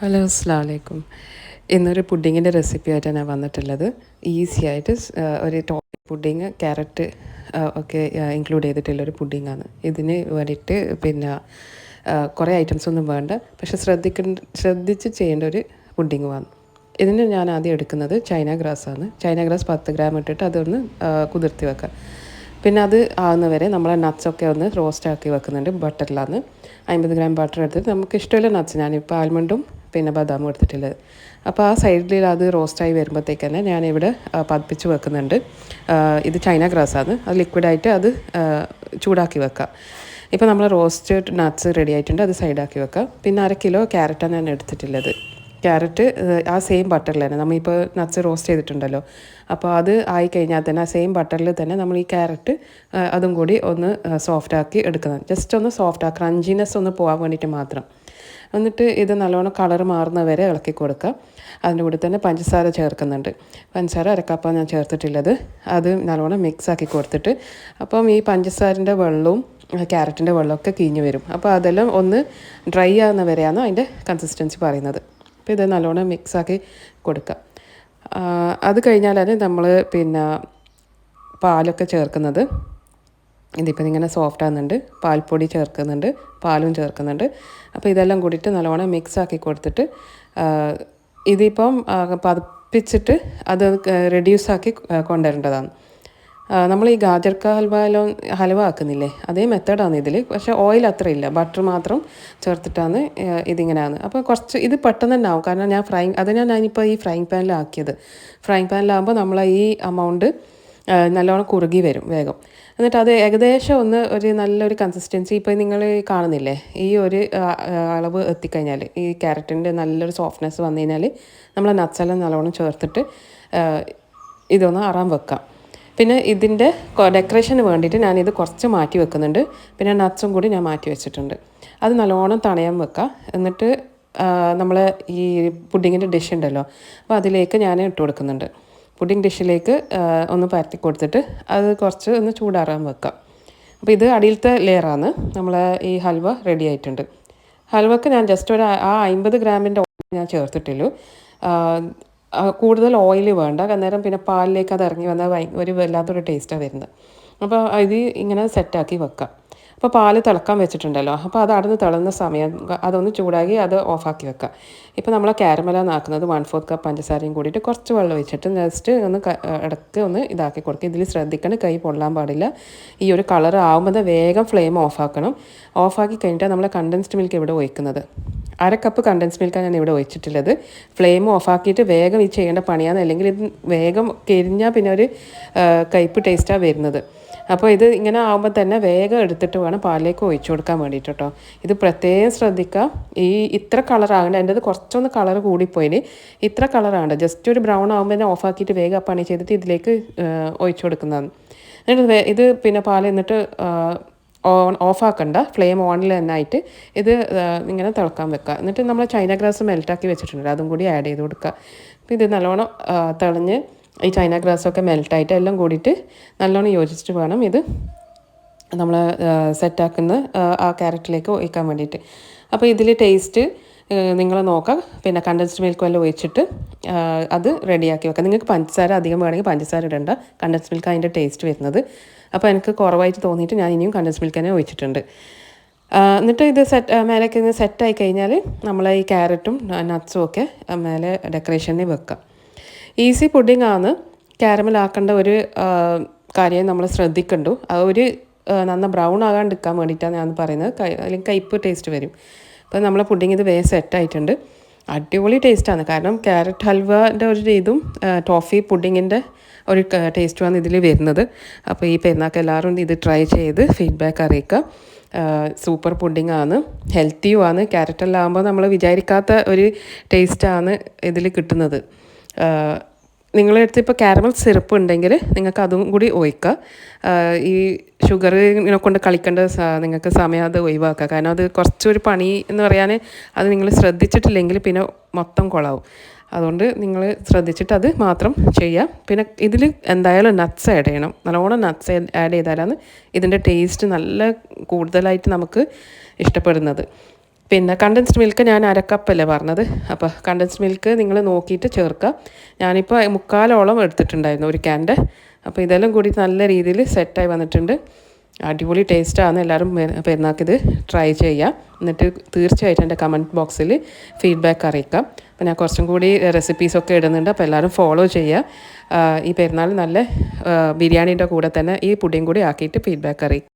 Hello അസ്സലാമു അലൈക്കും. ഇന്നൊരു പുഡിങ്ങിൻ്റെ റെസിപ്പി ആയിട്ടാണ് ഞാൻ വന്നിട്ടുള്ളത്. ഈസി ആയിട്ട് ഒരു ടോഫി പുഡിങ് ക്യാരറ്റ് ഒക്കെ ഇൻക്ലൂഡ് ചെയ്തിട്ടുള്ളൊരു പുഡിങ്ങാണ്. ഇതിന് വേണ്ടിയിട്ട് കുറേ ഐറ്റംസ് ഒന്നും വേണ്ട, പക്ഷെ ശ്രദ്ധിച്ച് ചെയ്യേണ്ട ഒരു പുഡിങ് വേണം. ഇതിന് ഞാൻ ആദ്യം എടുക്കുന്നത് ചൈന ഗ്രാസ് ആണ്. ചൈന ഗ്രാസ് 10 ഗ്രാം ഇട്ടിട്ട് അതൊന്ന് കുതിർത്തി വെക്കാം. പിന്നെ അത് ആകുന്നവരെ നമ്മളെ നട്ട്സൊക്കെ ഒന്ന് റോസ്റ്റ് ആക്കി വെക്കുന്നുണ്ട് ബട്ടറിലാണ്. 50 ഗ്രാം ബട്ടർ എടുത്തിട്ട് നമുക്ക് ഇഷ്ടമുള്ള നട്ട്സ്, ഞാനിപ്പോൾ ആൽമണ്ടും പിന്നെ ബദാമും എടുത്തിട്ടുള്ളത്. അപ്പോൾ ആ സൈഡിൽ അത് റോസ്റ്റായി വരുമ്പോഴത്തേക്ക് തന്നെ ഞാനിവിടെ പതിപ്പിച്ച് വെക്കുന്നുണ്ട്. ഇത് ചൈന ഗ്രാസാണ്, അത് ലിക്വിഡായിട്ട് അത് ചൂടാക്കി വെക്കാം. ഇപ്പോൾ നമ്മൾ റോസ്റ്റഡ് നട്ട്സ് റെഡി ആയിട്ടുണ്ട്, അത് സൈഡാക്കി വെക്കാം. പിന്നെ 1/2 കിലോ ക്യാരറ്റാണ് ഞാൻ എടുത്തിട്ടുള്ളത്. ക്യാരറ്റ് ആ സെയിം ബട്ടറിൽ തന്നെ നമ്മളിപ്പോൾ നട്ട്സ് റോസ്റ്റ് ചെയ്തിട്ടുണ്ടല്ലോ, അപ്പോൾ അത് ആയിക്കഴിഞ്ഞാൽ തന്നെ ആ സെയിം ബട്ടറിൽ തന്നെ നമ്മൾ ഈ ക്യാരറ്റ് അതും കൂടി ഒന്ന് സോഫ്റ്റാക്കി എടുക്കണം. ജസ്റ്റ് ഒന്ന് സോഫ്റ്റ് ക്രഞ്ചിനെസ് ഒന്ന് പോകാൻ വേണ്ടിയിട്ട് മാത്രം. എന്നിട്ട് ഇത് നല്ലോണം കളർ മാറുന്ന വരെ ഇളക്കി കൊടുക്കുക. അതിൻ്റെ കൂടെ തന്നെ പഞ്ചസാര ചേർക്കുന്നുണ്ട്. പഞ്ചസാര 1 കപ്പാണ് ഞാൻ ചേർത്തിട്ടുള്ളത്. അത് നല്ലോണം മിക്സ് ആക്കി കൊടുത്തിട്ട്, അപ്പം ഈ പഞ്ചസാരൻ്റെ വെള്ളവും ക്യാരറ്റിൻ്റെ വെള്ളമൊക്കെ കിഞ്ഞ് വരും. അപ്പോൾ അതെല്ലാം ഒന്ന് ഡ്രൈ ആകുന്ന വരെയാണ് അതിൻ്റെ കൺസിസ്റ്റൻസി പറയുന്നത്. അപ്പോൾ ഇത് നല്ലോണം മിക്സാക്കി കൊടുക്കുക. അത് കഴിഞ്ഞാലാണ് നമ്മൾ പാലൊക്കെ ചേർക്കുന്നത്. ഇതിപ്പോൾ ഇങ്ങനെ സോഫ്റ്റ് ആകുന്നുണ്ട്, പാൽപ്പൊടി ചേർക്കുന്നുണ്ട്, പാലും ചേർക്കുന്നുണ്ട്. അപ്പോൾ ഇതെല്ലാം കൂടിയിട്ട് നല്ലോണം മിക്സാക്കി കൊടുത്തിട്ട് ഇതിപ്പം പതിപ്പിച്ചിട്ട് അത് റെഡ്യൂസാക്കി കൊണ്ടുവരേണ്ടതാണ്. നമ്മൾ ഈ ഗാജർക്ക ഹൽവ ആക്കുന്നില്ലേ, അതേ മെത്തേഡാണ് ഇതിൽ. പക്ഷേ ഓയിൽ അത്ര ഇല്ല, ബട്ടർ മാത്രം ചേർത്തിട്ടാണ് ഇതിങ്ങനെയാണ്. അപ്പോൾ കുറച്ച് ഇത് പെട്ടെന്ന് തന്നെ ആവും, കാരണം ഞാനിപ്പോൾ ഈ ഫ്രൈങ് പാനിലാക്കിയത്. ഫ്രൈങ് പാനിലാകുമ്പോൾ നമ്മൾ ഈ എമൗണ്ട് നല്ലോണം കുറുകി വരും വേഗം. എന്നിട്ട് അത് ഏകദേശം ഒരു നല്ലൊരു കൺസിസ്റ്റൻസി ഇപ്പോൾ നിങ്ങൾ കാണുന്നില്ലേ, ഈ ഒരു അളവ് എത്തിക്കഴിഞ്ഞാൽ, ഈ ക്യാരറ്റിൻ്റെ നല്ലൊരു സോഫ്റ്റ്നെസ് വന്നു കഴിഞ്ഞാൽ നമ്മൾ നട്ട്സെല്ലാം നല്ലോണം ചേർത്തിട്ട് ഇതൊന്ന് ആറാൻ വെക്കാം. പിന്നെ ഇതിൻ്റെ ഡെക്കറേഷന് വേണ്ടിയിട്ട് ഞാനിത് കുറച്ച് മാറ്റി വെക്കുന്നുണ്ട്. പിന്നെ നട്ട്സും കൂടി ഞാൻ മാറ്റി വെച്ചിട്ടുണ്ട്. അത് നല്ലോണം തണയാൻ വെക്കാം. എന്നിട്ട് നമ്മൾ ഈ പുഡിങ്ങിൻ്റെ ഡിഷ് ഉണ്ടല്ലോ, അപ്പോൾ അതിലേക്ക് ഞാൻ ഇട്ട് കൊടുക്കുന്നുണ്ട്. പുഡിംഗ് ഡിഷിലേക്ക് ഒന്ന് പരത്തി കൊടുത്തിട്ട് അത് കുറച്ച് ഒന്ന് ചൂടാറാൻ വെക്കാം. അപ്പോൾ ഇത് അടിയിലത്തെ ലെയറാണ്. നമ്മൾ ഈ ഹൽവ റെഡി ആയിട്ടുണ്ട്. ഹൽവക്ക് ഞാൻ ജസ്റ്റ് 50 ഗ്രാമിൻ്റെ ഓയിൽ ഞാൻ ചേർത്തിട്ടുള്ളൂ. കൂടുതൽ ഓയിൽ വേണ്ട, അന്നേരം പിന്നെ പാലിലേക്ക് അത് ഇറങ്ങി വന്നാൽ ഒരു വല്ലാത്തൊരു ടേസ്റ്റാണ് വരുന്നത്. അപ്പോൾ ഇത് ഇങ്ങനെ സെറ്റാക്കി വെക്കാം. അപ്പോൾ പാല് തിളക്കാൻ വെച്ചിട്ടുണ്ടല്ലോ, അപ്പോൾ അത് അടന്ന് തിളന്ന സമയം അതൊന്ന് ചൂടാക്കി അത് ഓഫാക്കി വെക്കാം. ഇപ്പോൾ നമ്മൾ കാരമലാണ് ആക്കുന്നത്. 1/4 കപ്പ് പഞ്ചസാരയും കൂടിയിട്ട് കുറച്ച് വെള്ളം ഒഴിച്ചിട്ട് ജസ്റ്റ് ഒന്ന് ഇടയ്ക്ക് ഒന്ന് ഇതാക്കി കൊടുക്കുക. ഇതിൽ ശ്രദ്ധിക്കണം, കൈ പൊള്ളാൻ പാടില്ല. ഈ ഒരു കളർ ആകുമ്പോൾ വേഗം ഫ്ലെയിം ഓഫാക്കണം. ഓഫാക്കി കഴിഞ്ഞിട്ട് നമ്മൾ കണ്ടൻസ്ഡ് മിൽക്ക് ഇവിടെ ഒഴിക്കുന്നത്. 1/2 കപ്പ് കണ്ടൻസ് മിൽക്കാണ് ഞാൻ ഇവിടെ ഒഴിച്ചിട്ടുള്ളത്. ഫ്ലെയിം ഓഫാക്കിയിട്ട് വേഗം ഇത് ചെയ്യേണ്ട പണിയാണ്, അല്ലെങ്കിൽ ഇത് വേഗം കരിഞ്ഞാൽ പിന്നെ ഒരു കയ്പ്പ് ടേസ്റ്റാണ് വരുന്നത്. അപ്പോൾ ഇത് ഇങ്ങനെ ആകുമ്പോൾ തന്നെ വേഗം എടുത്തിട്ട് വേണം പാലിലേക്ക് ഒഴിച്ചു കൊടുക്കാൻ വേണ്ടിയിട്ട് കേട്ടോ. ഇത് പ്രത്യേകം ശ്രദ്ധിക്കുക. ഇത്ര കളറാകേണ്ട, എൻ്റെ അത് കുറച്ചൊന്ന് കളർ കൂടിപ്പോയിന്. ഇത്ര കളറാകേണ്ട, ജസ്റ്റ് ഒരു ബ്രൗൺ ആകുമ്പോൾ തന്നെ ഓഫാക്കിയിട്ട് വേഗം പണി ചെയ്തിട്ട് ഇതിലേക്ക് ഒഴിച്ചു കൊടുക്കുന്നതാണ്. എന്നിട്ട് ഇത് പാൽ എന്നിട്ട് ഓഫാക്കണ്ട, ഫ്ലെയിം ഓണിൽ തന്നെ ആയിട്ട് ഇത് ഇങ്ങനെ തിളക്കാൻ വെക്കുക. എന്നിട്ട് നമ്മൾ ചൈന ഗ്രാസ് മെൽറ്റാക്കി വെച്ചിട്ടുണ്ട്, അതും കൂടി ആഡ് ചെയ്ത് കൊടുക്കുക. അപ്പോൾ ഇത് നല്ലോണം തിളഞ്ഞ് ഈ ചൈന ഗ്രാസൊക്കെ മെൽറ്റായിട്ട് എല്ലാം കൂടിയിട്ട് നല്ലോണം യോജിച്ചിട്ട് വേണം ഇത് നമ്മൾ സെറ്റാക്കുന്ന ആ ക്യാരറ്റിലേക്ക് ഒഴിക്കാൻ വേണ്ടിയിട്ട്. അപ്പോൾ ഇതിൽ ടേസ്റ്റ് നിങ്ങൾ നോക്കുക. കണ്ടൻസ്ഡ് മിൽക്ക് വല്ലതും ഒഴിച്ചിട്ട് അത് റെഡിയാക്കി വെക്കുക. നിങ്ങൾക്ക് പഞ്ചസാര അധികം വേണമെങ്കിൽ പഞ്ചസാര ഇടണ്ട, കണ്ടൻസ്ഡ് മിൽക്ക് അതിൻ്റെ ടേസ്റ്റ് വരുന്നത്. അപ്പോൾ എനിക്ക് കുറവായിട്ട് തോന്നിയിട്ട് ഞാൻ ഇനിയും കണ്ടൻസ്ഡ് മിൽക്ക് തന്നെ ഒഴിച്ചിട്ടുണ്ട്. എന്നിട്ട് ഇത് മേലേക്ക് സെറ്റായി കഴിഞ്ഞാൽ നമ്മൾ ഈ ക്യാരറ്റും നട്ട്സും ഒക്കെ മേലെ ഡെക്കറേഷനിൽ വെക്കാം. ഈസി പുഡിംഗ് ആണ്. ക്യാരമലാക്കേണ്ട ഒരു കാര്യം നമ്മൾ ശ്രദ്ധിക്കണ്ടു. ഒരു നന്ന ബ്രൗൺ ആകാണ്ടിരിക്കാൻ വേണ്ടിയിട്ടാണ് ഞാൻ പറയുന്നത്, അല്ലെങ്കിൽ കയ്പ്പ് ടേസ്റ്റ് വരും. അപ്പോൾ നമ്മളെ പുഡിംഗ് ഇത് വേഗം സെറ്റായിട്ടുണ്ട്. അടിപൊളി ടേസ്റ്റാണ്, കാരണം ക്യാരറ്റ് ഹൽവൻ്റെ ഒരു ഇതും ടോഫി പുഡിങ്ങിൻ്റെ ഒരു ടേസ്റ്റുമാണ് ഇതിൽ വരുന്നത്. അപ്പോൾ ഈ പെരുന്നാൾക്ക് എല്ലാവരും ഇത് ട്രൈ ചെയ്ത് ഫീഡ്ബാക്ക് അറിയിക്കുക. സൂപ്പർ പുഡിംഗ് ആണ്, ഹെൽത്തിയും ആണ്. ക്യാരറ്റെല്ലാം ആകുമ്പോൾ നമ്മൾ വിചാരിക്കാത്ത ഒരു ടേസ്റ്റാണ് ഇതിൽ കിട്ടുന്നത്. നിങ്ങളുടെ അടുത്ത് ഇപ്പോൾ കാരമൽ സിറപ്പ് ഉണ്ടെങ്കിൽ നിങ്ങൾക്ക് അതും കൂടി ഒഴിക്കുക. ഈ ഷുഗർ കൊണ്ട് കളിക്കേണ്ട നിങ്ങൾക്ക് സമയം അത് ഒഴിവാക്കുക, കാരണം അത് കുറച്ചൊരു പണി എന്ന് പറയാൻ അത് നിങ്ങൾ ശ്രദ്ധിച്ചിട്ടില്ലെങ്കിൽ പിന്നെ മൊത്തം കുളമാവും. അതുകൊണ്ട് നിങ്ങൾ ശ്രദ്ധിച്ചിട്ട് അത് മാത്രം ചെയ്യുക. പിന്നെ ഇതിൽ എന്തായാലും നട്ട്സ് ആഡ് ചെയ്യണം, നല്ലോണം നട്ട്സ് ആഡ് ചെയ്താലാണ് ഇതിൻ്റെ ടേസ്റ്റ് നല്ല കൂടുതലായിട്ട് നമുക്ക് ഇഷ്ടപ്പെടുന്നത്. പിന്നെ കണ്ടൻസ്ഡ് മിൽക്ക് ഞാൻ അരക്കപ്പല്ലേ പറഞ്ഞത്. അപ്പോൾ കണ്ടൻസ്ഡ് മിൽക്ക് നിങ്ങൾ നോക്കിയിട്ട് ചേർക്കുക. ഞാനിപ്പോൾ 3/4 എടുത്തിട്ടുണ്ടായിരുന്നു ഒരു ക്യാൻ്റെ. അപ്പോൾ ഇതെല്ലാം കൂടി നല്ല രീതിയിൽ സെറ്റായി വന്നിട്ടുണ്ട്. അടിപൊളി ടേസ്റ്റാണ്. എല്ലാവരും പെരുന്നാൾക്കിത് ട്രൈ ചെയ്യുക. എന്നിട്ട് തീർച്ചയായിട്ടും എൻ്റെ കമൻറ്റ് ബോക്സിൽ ഫീഡ്ബാക്ക് അറിയിക്കാം. അപ്പോൾ ഞാൻ കുറച്ചും കൂടി റെസിപ്പീസൊക്കെ ഇടുന്നുണ്ട്. അപ്പോൾ എല്ലാവരും ഫോളോ ചെയ്യുക. ഈ പെരുന്നാൾ നല്ല ബിരിയാണീൻ്റെ കൂടെ തന്നെ ഈ പുഡിങ് കൂടി ആക്കിയിട്ട് ഫീഡ്ബാക്ക് അറിയിക്കും.